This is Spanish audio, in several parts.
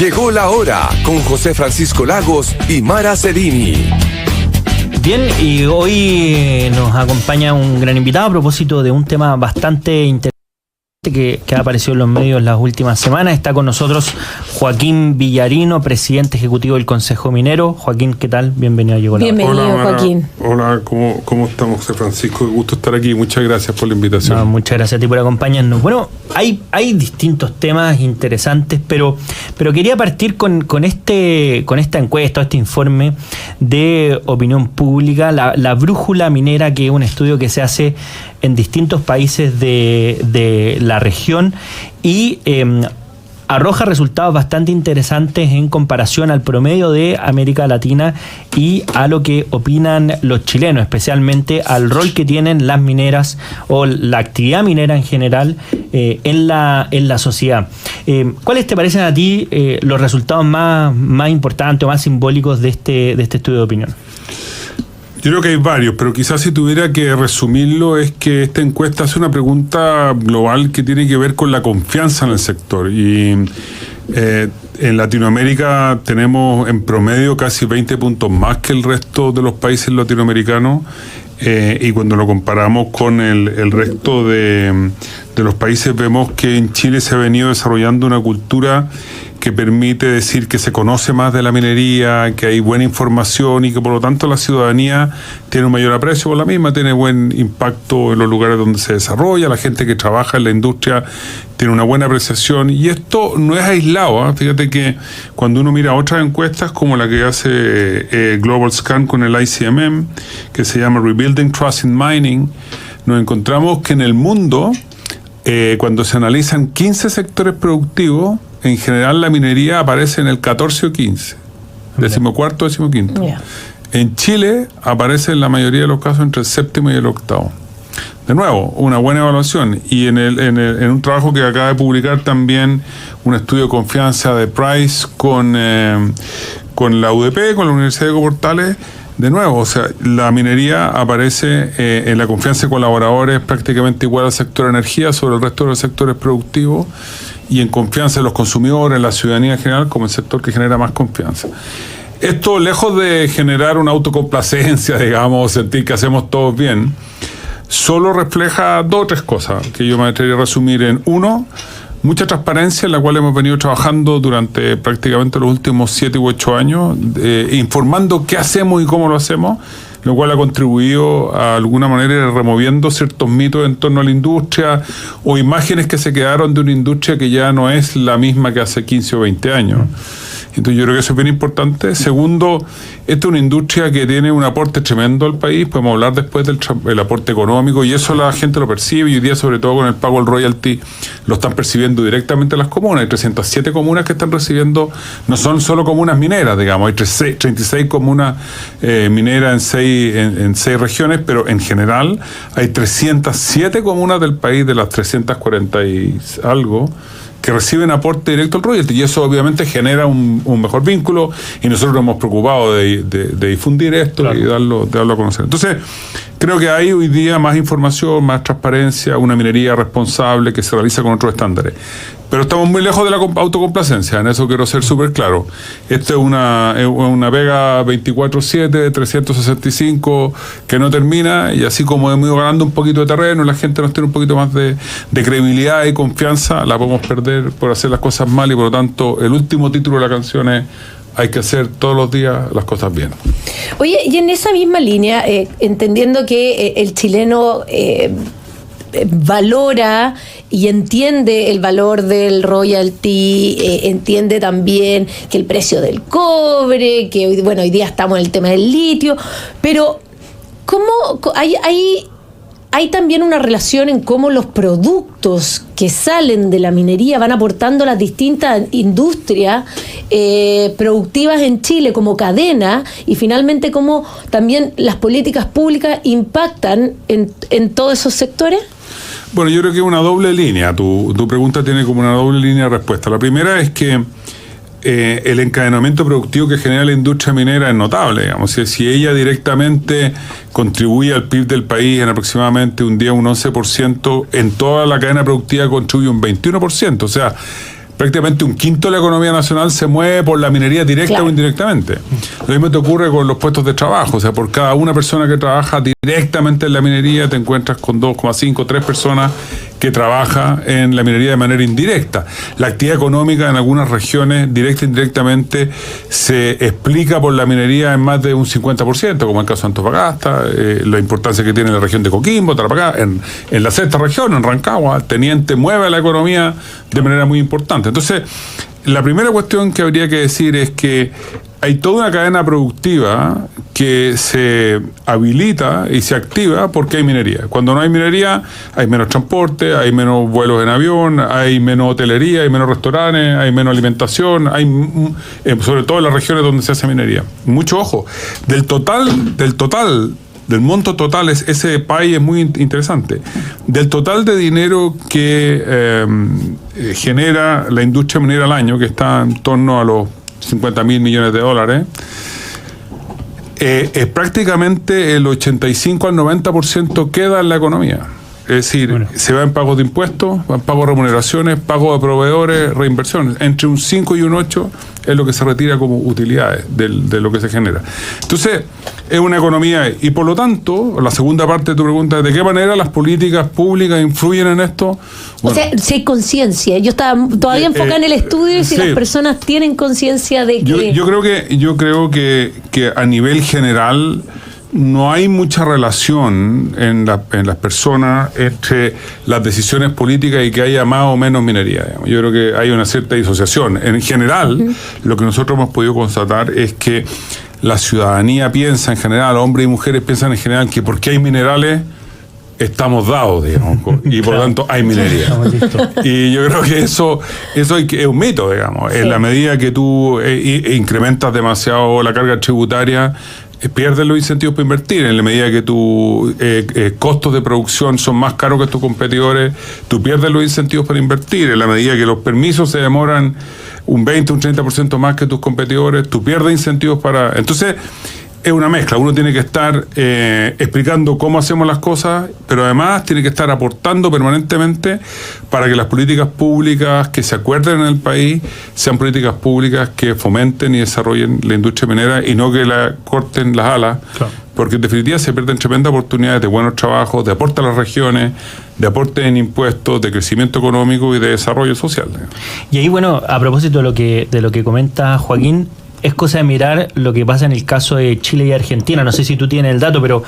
Llegó la hora con José Francisco Lagos y Mara Cerini. Bien, y hoy nos acompaña un gran invitado a propósito de un tema bastante interesante que ha aparecido en los medios las últimas semanas. Está con nosotros Joaquín Villarino, presidente ejecutivo del Consejo Minero. Joaquín, ¿qué tal? Bienvenido a Llegó la Hora. Bienvenido, Hola, Joaquín. Hola, ¿cómo estamos, José Francisco? Qué gusto estar aquí. Muchas gracias por la invitación. No, muchas gracias a ti por acompañarnos. Bueno, hay distintos temas interesantes, pero quería partir con esta encuesta, este informe de opinión pública, la brújula minera, que es un estudio que se hace en distintos países de la región y arroja resultados bastante interesantes en comparación al promedio de América Latina y a lo que opinan los chilenos, especialmente al rol que tienen las mineras o la actividad minera en general en la sociedad. ¿Cuáles te parecen a ti los resultados más importantes o más simbólicos de este estudio de opinión? Yo creo que hay varios, pero quizás si tuviera que resumirlo es que esta encuesta hace una pregunta global que tiene que ver con la confianza en el sector. Y en Latinoamérica tenemos en promedio casi 20 puntos más que el resto de los países latinoamericanos. Y cuando lo comparamos con el resto de los países, vemos que en Chile se ha venido desarrollando una cultura que permite decir que se conoce más de la minería, que hay buena información y que por lo tanto la ciudadanía tiene un mayor aprecio por la misma, tiene buen impacto en los lugares donde se desarrolla, la gente que trabaja en la industria tiene una buena apreciación, y esto no es aislado, ¿eh? Fíjate que cuando uno mira otras encuestas como la que hace Global Scan con el ICMM, que se llama Rebuilding Trust in Mining, nos encontramos que en el mundo, cuando se analizan 15 sectores productivos, en general la minería aparece en el 14 o 15, 14º, 15. Yeah. En Chile aparece en la mayoría de los casos entre el 7º y el 8º. De nuevo, una buena evaluación. Y en un trabajo que acaba de publicar también un estudio de confianza de Price con la UDP, con la Universidad de Portales, de nuevo, o sea, la minería aparece en la confianza de colaboradores prácticamente igual al sector energía sobre el resto de los sectores productivos, y en confianza de los consumidores, en la ciudadanía en general, como el sector que genera más confianza. Esto, lejos de generar una autocomplacencia, digamos, sentir que hacemos todo bien, solo refleja dos o tres cosas que yo me atrevería a resumir en: uno, mucha transparencia, en la cual hemos venido trabajando durante prácticamente los últimos 7 u 8 años, informando qué hacemos y cómo lo hacemos, lo cual ha contribuido a alguna manera removiendo ciertos mitos en torno a la industria o imágenes que se quedaron de una industria que ya no es la misma que hace 15 o 20 años. Entonces yo creo que eso es bien importante. Segundo, esta es una industria que tiene un aporte tremendo al país. Podemos hablar después del aporte económico, y eso la gente lo percibe, y hoy día, sobre todo con el pago del royalty, lo están percibiendo directamente las comunas. Hay 307 comunas que están recibiendo, no son solo comunas mineras, digamos, hay 36 comunas mineras en 6 regiones, pero en general hay 307 comunas del país, de las 340 y algo, que reciben aporte directo al royalty, y eso obviamente genera un mejor vínculo, y nosotros nos hemos preocupado de difundir esto, claro, y de darlo a conocer. Entonces, creo que hay hoy día más información, más transparencia, una minería responsable que se realiza con otros estándares. Pero estamos muy lejos de la autocomplacencia, en eso quiero ser súper claro. Esto es una pega 24/7, 365, que no termina, y así como hemos ido ganando un poquito de terreno, la gente nos tiene un poquito más de credibilidad y confianza, la podemos perder por hacer las cosas mal, y por lo tanto el último título de la canción es: hay que hacer todos los días las cosas bien. Oye, y en esa misma línea, entendiendo que el chileno valora y entiende el valor del royalty, entiende también que el precio del cobre, que hoy día estamos en el tema del litio, pero ¿cómo hay también una relación en cómo los productos que salen de la minería van aportando a las distintas industrias productivas en Chile como cadena, y finalmente cómo también las políticas públicas impactan en todos esos sectores? Bueno, yo creo que es una doble línea. Tu pregunta tiene como una doble línea de respuesta. La primera es que el encadenamiento productivo que genera la industria minera es notable, digamos. Si ella directamente contribuye al PIB del país en aproximadamente un 11%, en toda la cadena productiva contribuye un 21%. O sea, prácticamente un quinto de la economía nacional se mueve por la minería directa o indirectamente. Lo mismo te ocurre con los puestos de trabajo, o sea, por cada una persona que trabaja directamente en la minería te encuentras con 2,5, 3 personas que trabaja en la minería de manera indirecta. La actividad económica en algunas regiones, directa e indirectamente, se explica por la minería en más de un 50%, como en el caso de Antofagasta, la importancia que tiene la región de Coquimbo, Tarapacá, en la sexta región, en Rancagua, Teniente mueve la economía de manera muy importante. Entonces, la primera cuestión que habría que decir es que hay toda una cadena productiva que se habilita y se activa porque hay minería. Cuando no hay minería, hay menos transporte, hay menos vuelos en avión, hay menos hotelería, hay menos restaurantes, hay menos alimentación, hay sobre todo en las regiones donde se hace minería. Mucho ojo. Del monto total, ese país es muy interesante. Del total de dinero que genera la industria minera al año, que está en torno a los 50.000 millones de dólares, prácticamente el 85 al 90% queda en la economía. Es decir, se va en pagos de impuestos, va en pagos de remuneraciones, pagos de proveedores, reinversiones. Entre un 5 y un 8 es lo que se retira como utilidades de lo que se genera. Entonces, es una economía, y por lo tanto, la segunda parte de tu pregunta es: ¿de qué manera las políticas públicas influyen en esto? Bueno, o sea, si hay conciencia. Yo estaba todavía enfocada en el estudio y si las personas tienen conciencia de que... Yo creo que a nivel general no hay mucha relación en las personas entre las decisiones políticas y que haya más o menos minería. Digamos. Yo creo que hay una cierta disociación. En general, lo que nosotros hemos podido constatar es que la ciudadanía piensa en general, hombres y mujeres piensan en general que porque hay minerales estamos dados, digamos, y por lo tanto hay minería. Y yo creo que eso es un mito, digamos. En la medida que tú incrementas demasiado la carga tributaria, pierdes los incentivos para invertir. En la medida que tus costos de producción son más caros que tus competidores, tú pierdes los incentivos para invertir. En la medida que los permisos se demoran un 20, un 30% más que tus competidores, tú pierdes incentivos para... Entonces, es una mezcla. Uno tiene que estar explicando cómo hacemos las cosas, pero además tiene que estar aportando permanentemente para que las políticas públicas que se acuerden en el país sean políticas públicas que fomenten y desarrollen la industria minera y no que la corten las alas. Claro. Porque en definitiva se pierden tremendas oportunidades de buenos trabajos, de aporte a las regiones, de aporte en impuestos, de crecimiento económico y de desarrollo social. Y ahí, bueno, a propósito de lo que comenta Joaquín, es cosa de mirar lo que pasa en el caso de Chile y Argentina. No sé si tú tienes el dato, pero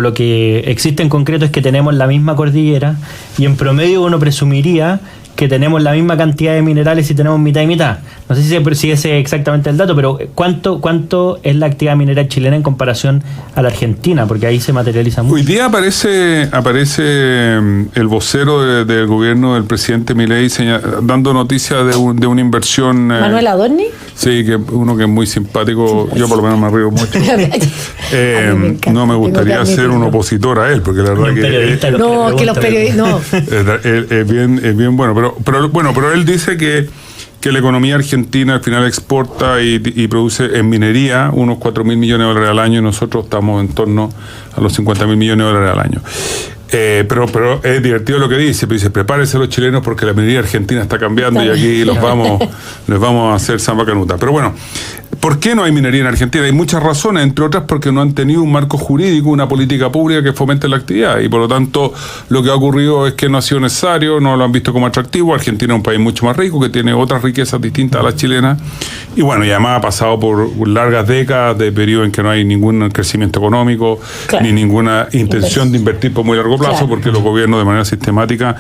lo que existe en concreto es que tenemos la misma cordillera y en promedio uno presumiría que tenemos la misma cantidad de minerales y tenemos mitad y mitad. No sé si ese es exactamente el dato, pero ¿cuánto es la actividad minera chilena en comparación a la Argentina? Porque ahí se materializa mucho. Hoy día aparece el vocero del gobierno del presidente Milei dando noticias de una inversión... ¿Manuel Adorni? Sí, que uno que es muy simpático. Yo por lo menos me río mucho. No me gustaría ser un opositor a él, porque la verdad que... que los periodistas... No. Es bien bueno, pero él dice que la economía argentina al final exporta y produce en minería unos 4.000 millones de dólares al año y nosotros estamos en torno a los 50.000 millones de dólares al año. Pero es divertido lo que dice, pero dice: prepárense los chilenos porque la minería argentina está cambiando y aquí les vamos a hacer samba canuta. Pero bueno, ¿por qué no hay minería en Argentina? Hay muchas razones, entre otras porque no han tenido un marco jurídico, una política pública que fomente la actividad y por lo tanto lo que ha ocurrido es que no ha sido necesario, no lo han visto como atractivo. Argentina es un país mucho más rico que tiene otras riquezas distintas a las chilenas y bueno, y además ha pasado por largas décadas de periodo en que no hay ningún crecimiento económico ni ninguna intención de invertir por muy largo plazo, porque los gobiernos de manera sistemática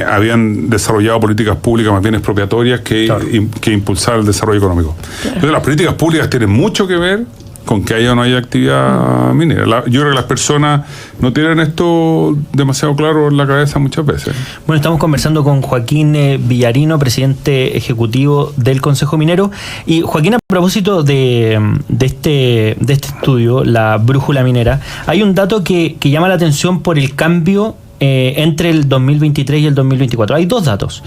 habían desarrollado políticas públicas más bien expropiatorias que impulsar el desarrollo económico. Entonces las políticas públicas tienen mucho que ver con que haya o no haya actividad minera. Yo creo que las personas no tienen esto demasiado claro en la cabeza muchas veces. Bueno, estamos conversando con Joaquín Villarino, presidente ejecutivo del Consejo Minero. Y Joaquín, a propósito de este estudio, la brújula minera, hay un dato que llama la atención por el cambio entre el 2023 y el 2024. Hay dos datos.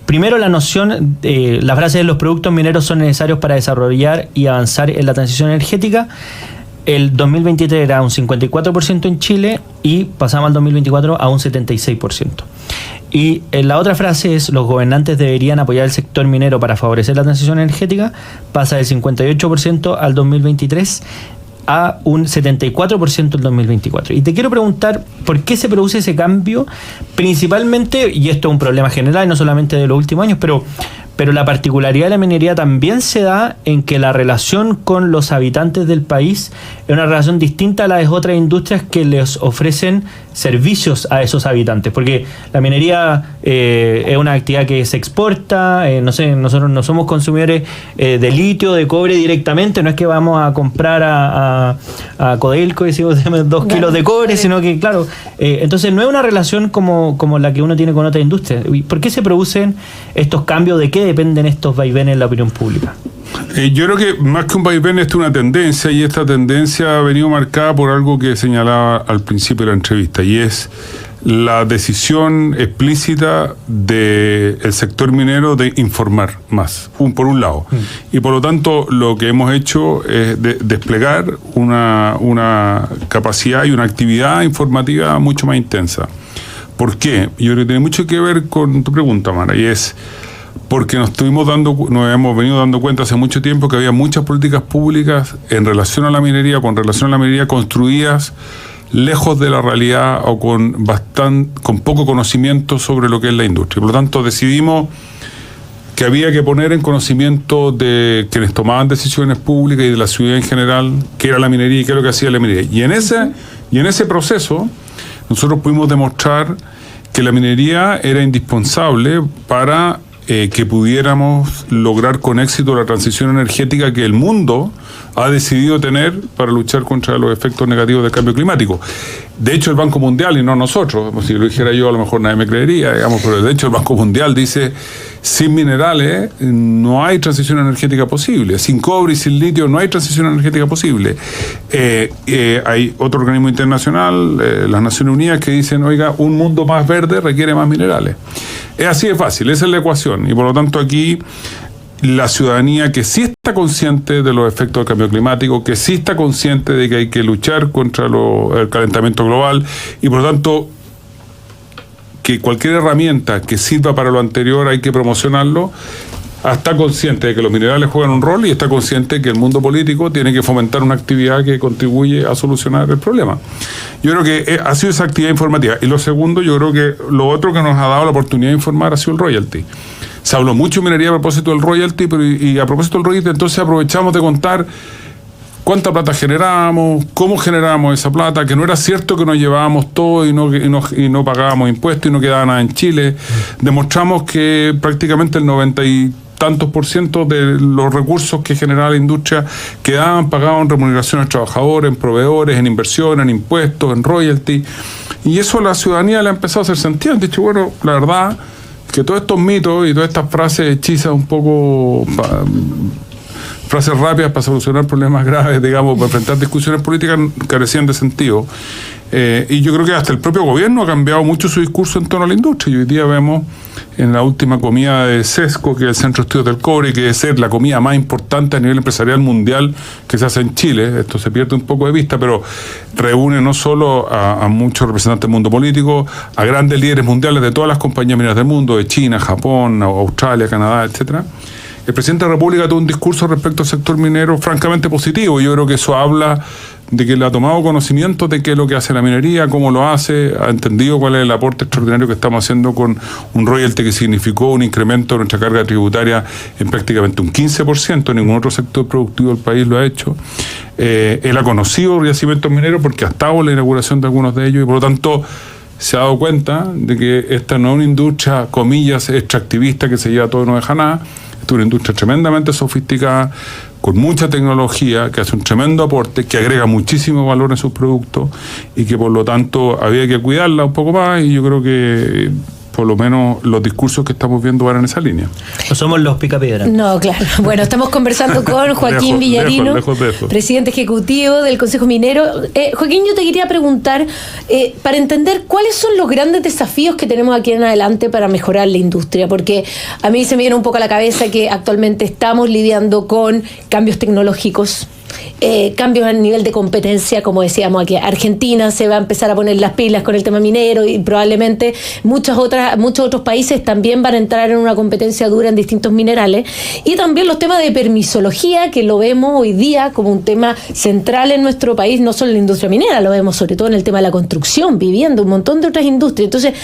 Primero, la noción, la frase de los productos mineros son necesarios para desarrollar y avanzar en la transición energética. El 2023 era un 54% en Chile y pasamos al 2024 a un 76%. Y la otra frase es: los gobernantes deberían apoyar el sector minero para favorecer la transición energética. Pasa del 58% al 2023 a un 74% en 2024. Y te quiero preguntar, ¿por qué se produce ese cambio? Principalmente, y esto es un problema general, no solamente de los últimos años, pero la particularidad de la minería también se da en que la relación con los habitantes del país es una relación distinta a la de otras industrias que les ofrecen servicios a esos habitantes, porque la minería es una actividad que se exporta, nosotros no somos consumidores de litio, de cobre directamente, no es que vamos a comprar a Codelco y decimos 2 kilos de cobre, sino que, claro, entonces no es una relación como la que uno tiene con otra industria. ¿Por qué se producen estos cambios? ¿De qué dependen estos vaivenes en la opinión pública? Yo creo que más que un vaivén, esto es una tendencia, y esta tendencia ha venido marcada por algo que señalaba al principio de la entrevista, y es la decisión explícita del sector minero de informar más, por un lado. Y por lo tanto, lo que hemos hecho es desplegar una capacidad y una actividad informativa mucho más intensa. ¿Por qué? Yo creo que tiene mucho que ver con tu pregunta, Mara, y es porque nos hemos venido dando cuenta hace mucho tiempo que había muchas políticas públicas con relación a la minería construidas lejos de la realidad o con poco conocimiento sobre lo que es la industria. Por lo tanto, decidimos que había que poner en conocimiento de quienes tomaban decisiones públicas y de la ciudad en general qué era la minería y qué es lo que hacía la minería. Y en ese proceso nosotros pudimos demostrar que la minería era indispensable para que pudiéramos lograr con éxito la transición energética que el mundo ha decidido tener para luchar contra los efectos negativos del cambio climático. De hecho, el Banco Mundial, y no nosotros, si lo dijera yo a lo mejor nadie me creería, pero de hecho el Banco Mundial dice: sin minerales no hay transición energética posible, sin cobre y sin litio no hay transición energética posible. Hay otro organismo internacional, las Naciones Unidas, que dicen: oiga, un mundo más verde requiere más minerales. Es así de fácil, esa es la ecuación, y por lo tanto aquí la ciudadanía que sí está consciente de los efectos del cambio climático, que sí está consciente de que hay que luchar contra el calentamiento global, y por lo tanto que cualquier herramienta que sirva para lo anterior hay que promocionarlo, está consciente de que los minerales juegan un rol y está consciente de que el mundo político tiene que fomentar una actividad que contribuye a solucionar el problema. Yo creo que ha sido esa actividad informativa. Y lo segundo, yo creo que lo otro que nos ha dado la oportunidad de informar ha sido el royalty. Se habló mucho de minería a propósito del royalty, y a propósito del royalty entonces aprovechamos de contar cuánta plata generábamos, cómo generábamos esa plata, que no era cierto que nos llevábamos todo y no pagábamos impuestos y no quedaba nada en Chile. Demostramos que prácticamente el 90 y tantos % de los recursos que generaba la industria quedaban pagados en remuneraciones a trabajadores, en proveedores, en inversión, en impuestos, en royalty. Y eso a la ciudadanía le ha empezado a hacer sentido. Han dicho, bueno, la verdad que todos estos mitos y todas estas frases hechizas un poco... frases rápidas para solucionar problemas graves, digamos, para enfrentar discusiones políticas, carecían de sentido. Y yo creo que hasta el propio gobierno ha cambiado mucho su discurso en torno a la industria. Y hoy día vemos en la última comida de CESCO, que es el Centro de Estudios del Cobre, que debe ser la comida más importante a nivel empresarial mundial que se hace en Chile. Esto se pierde un poco de vista, pero reúne no solo a muchos representantes del mundo político, a grandes líderes mundiales de todas las compañías mineras del mundo, de China, Japón, Australia, Canadá, etcétera. El presidente de la República tuvo un discurso respecto al sector minero francamente positivo. Yo creo que eso habla de que él ha tomado conocimiento de qué es lo que hace la minería, cómo lo hace, ha entendido cuál es el aporte extraordinario que estamos haciendo con un royalty que significó un incremento de nuestra carga tributaria en prácticamente un 15%, ningún otro sector productivo del país lo ha hecho. Él ha conocido yacimientos mineros porque ha estado en la inauguración de algunos de ellos y por lo tanto se ha dado cuenta de que esta no es una industria, comillas, extractivista que se lleva todo y no deja nada. Esta es una industria tremendamente sofisticada, con mucha tecnología, que hace un tremendo aporte, que agrega muchísimo valor en sus productos y que por lo tanto había que cuidarla un poco más, y yo creo que por lo menos los discursos que estamos viendo van en esa línea. No somos los picapiedras. No, claro. Bueno, estamos conversando con Joaquín Villarino, lejos. presidente ejecutivo del Consejo Minero. Joaquín, yo te quería preguntar, para entender cuáles son los grandes desafíos que tenemos aquí en adelante para mejorar la industria, porque a mí se me viene un poco a la cabeza que actualmente estamos lidiando con cambios tecnológicos, cambios a nivel de competencia, como decíamos aquí. Argentina se va a empezar a poner las pilas con el tema minero y probablemente muchos otros países también van a entrar en una competencia dura en distintos minerales. Y también los temas de permisología, que lo vemos hoy día como un tema central en nuestro país, no solo en la industria minera, lo vemos sobre todo en el tema de la construcción, vivienda, un montón de otras industrias. Entonces,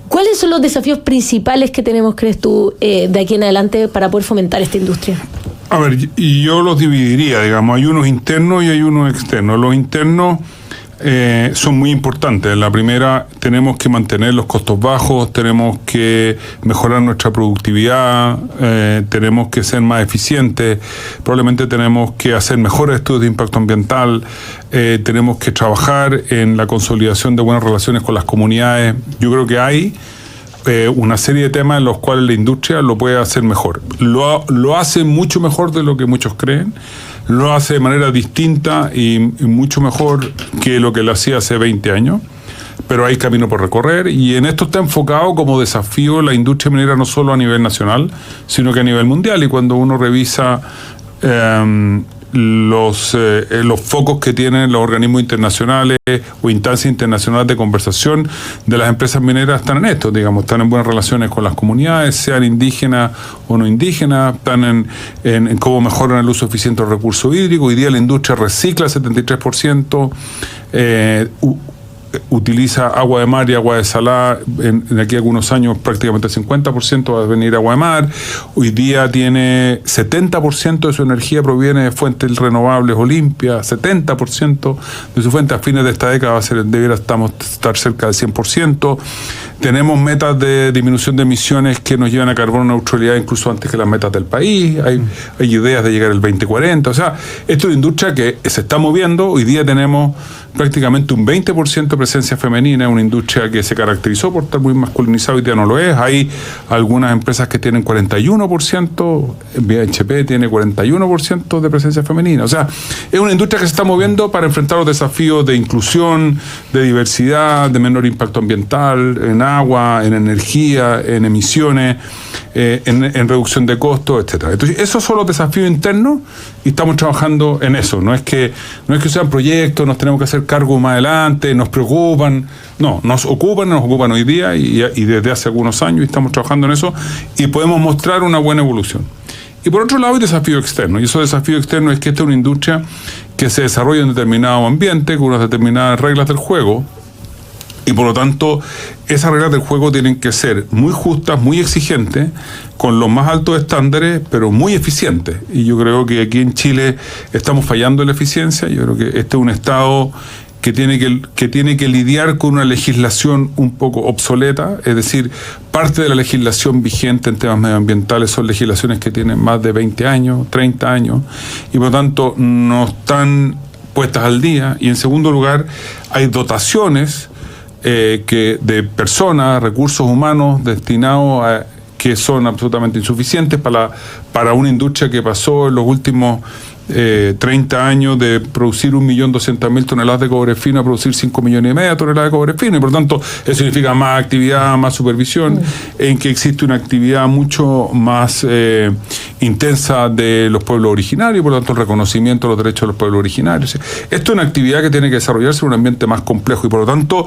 ¿cuáles son los desafíos principales que tenemos, crees tú, de aquí en adelante para poder fomentar esta industria? A ver, y yo los dividiría, digamos, hay unos internos y hay unos externos. Los internos son muy importantes. La primera, tenemos que mantener los costos bajos, tenemos que mejorar nuestra productividad, tenemos que ser más eficientes, probablemente tenemos que hacer mejores estudios de impacto ambiental, tenemos que trabajar en la consolidación de buenas relaciones con las comunidades. Yo creo que hay una serie de temas en los cuales la industria lo puede hacer mejor. Lo hace mucho mejor de lo que muchos creen, lo hace de manera distinta y mucho mejor que lo que lo hacía hace 20 años, pero hay camino por recorrer y en esto está enfocado como desafío la industria minera no solo a nivel nacional, sino que a nivel mundial. Y cuando uno revisa los focos que tienen los organismos internacionales o instancias internacionales de conversación de las empresas mineras, están en esto, digamos, están en buenas relaciones con las comunidades, sean indígenas o no indígenas, están en cómo mejoran el uso eficiente del recurso hídrico. Hoy día la industria recicla el 73%, utiliza agua de mar y agua de salada. En aquí a algunos años prácticamente el 50% va a venir agua de mar. Hoy día tiene 70% de su energía proviene de fuentes renovables o limpias, 70% de su fuente a fines de esta década debiera estar cerca del 100%. Tenemos metas de disminución de emisiones que nos llevan a carbono neutralidad incluso antes que las metas del país. Hay ideas de llegar al 2040. O sea, esto es una industria que se está moviendo. Hoy día tenemos prácticamente un 20% de presencia femenina, una industria que se caracterizó por estar muy masculinizada, hoy día no lo es. Hay algunas empresas que tienen 41%, BHP tiene 41% de presencia femenina. O sea, es una industria que se está moviendo para enfrentar los desafíos de inclusión, de diversidad, de menor impacto ambiental, en agua, en energía, en emisiones, en reducción de costos, etcétera. Entonces, esos son los desafíos internos y estamos trabajando en eso. No es que sean proyectos, nos tenemos que hacer cargo más adelante, nos preocupan. No, nos ocupan hoy día y desde hace algunos años y estamos trabajando en eso y podemos mostrar una buena evolución. Y por otro lado hay desafío externo, y esos desafíos externos es que esta es una industria que se desarrolla en determinado ambiente, con unas determinadas reglas del juego, y por lo tanto esas reglas del juego tienen que ser muy justas, muy exigentes, con los más altos estándares, pero muy eficientes. Y yo creo que aquí en Chile estamos fallando en la eficiencia. Yo creo que este es un Estado que tiene que lidiar con una legislación un poco obsoleta, es decir, parte de la legislación vigente en temas medioambientales son legislaciones que tienen más de 20 años, 30 años, y por lo tanto no están puestas al día. Y en segundo lugar, hay dotaciones de personas, recursos humanos destinados que son absolutamente insuficientes para una industria que pasó en los últimos 30 años de producir 1.200.000 toneladas de cobre fino a producir 5,5 millones de toneladas de cobre fino, y por tanto eso significa más actividad, más supervisión, en que existe una actividad mucho más intensa de los pueblos originarios, y por lo tanto el reconocimiento de los derechos de los pueblos originarios. Esto es una actividad que tiene que desarrollarse en un ambiente más complejo, y por lo tanto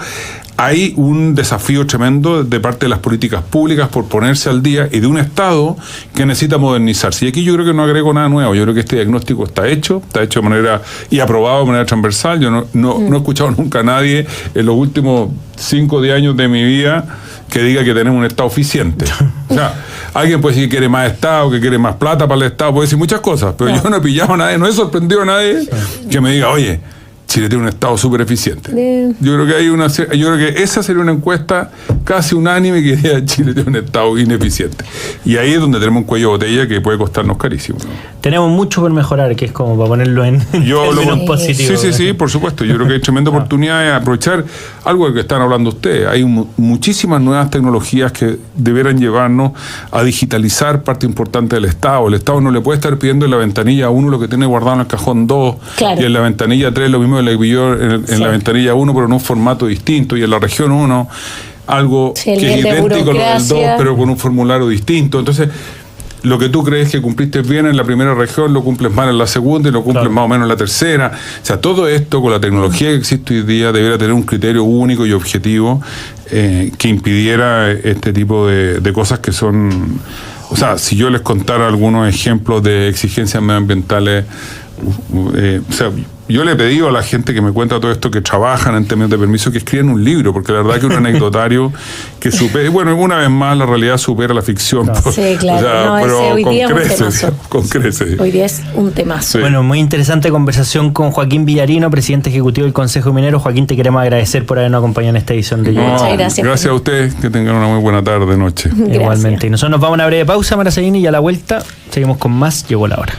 hay un desafío tremendo de parte de las políticas públicas por ponerse al día y de un Estado que necesita modernizarse. Y aquí yo creo que no agrego nada nuevo. Yo creo que este diagnóstico está hecho de manera y aprobado de manera transversal. Yo no he escuchado nunca a nadie en los últimos 5 o 10 años de mi vida que diga que tenemos un Estado eficiente. O sea, alguien puede decir que quiere más Estado, que quiere más plata para el Estado, puede decir muchas cosas, pero yo no he pillado a nadie, no he sorprendido a nadie que me diga, oye, Chile tiene un Estado súper eficiente. Yo creo que esa sería una encuesta casi unánime que diría Chile tiene un Estado ineficiente. Y ahí es donde tenemos un cuello de botella que puede costarnos carísimo, ¿no? Tenemos mucho por mejorar, que es como para ponerlo en términos positivos. Sí, por supuesto. Yo creo que hay tremenda oportunidad de aprovechar algo de que están hablando ustedes. Hay muchísimas nuevas tecnologías que deberán llevarnos a digitalizar parte importante del Estado. El Estado no le puede estar pidiendo en la ventanilla 1 lo que tiene guardado en el cajón 2, y en la ventanilla 3 lo mismo que le pidió en la ventanilla 1, pero en un formato distinto, y en la región 1 algo que es idéntico a lo del 2, pero con un formulario distinto. Entonces, lo que tú crees que cumpliste bien en la primera región, lo cumples mal en la segunda y lo cumples más o menos en la tercera. O sea, todo esto con la tecnología que existe hoy día debería tener un criterio único y objetivo que impidiera este tipo de cosas que son... O sea, si yo les contara algunos ejemplos de exigencias medioambientales, o sea, yo le he pedido a la gente que me cuenta todo esto, que trabajan en términos de permiso, que escriban un libro, porque la verdad que un anecdotario que supera, bueno, una vez más la realidad supera la ficción. Claro. Sí, claro. O sea, No, pero ese hoy con día es un creces, temazo. con creces. Hoy día es un temazo. Sí. Bueno, muy interesante conversación con Joaquín Villarino, presidente ejecutivo del Consejo Minero. Joaquín, te queremos agradecer por habernos acompañado en esta edición de No, Muchas gracias. Gracias a ustedes, que tengan una muy buena tarde, noche. Gracias. Igualmente. Y nosotros nos vamos a una breve pausa, Maracellini, y a la vuelta seguimos con más. Llegó la hora.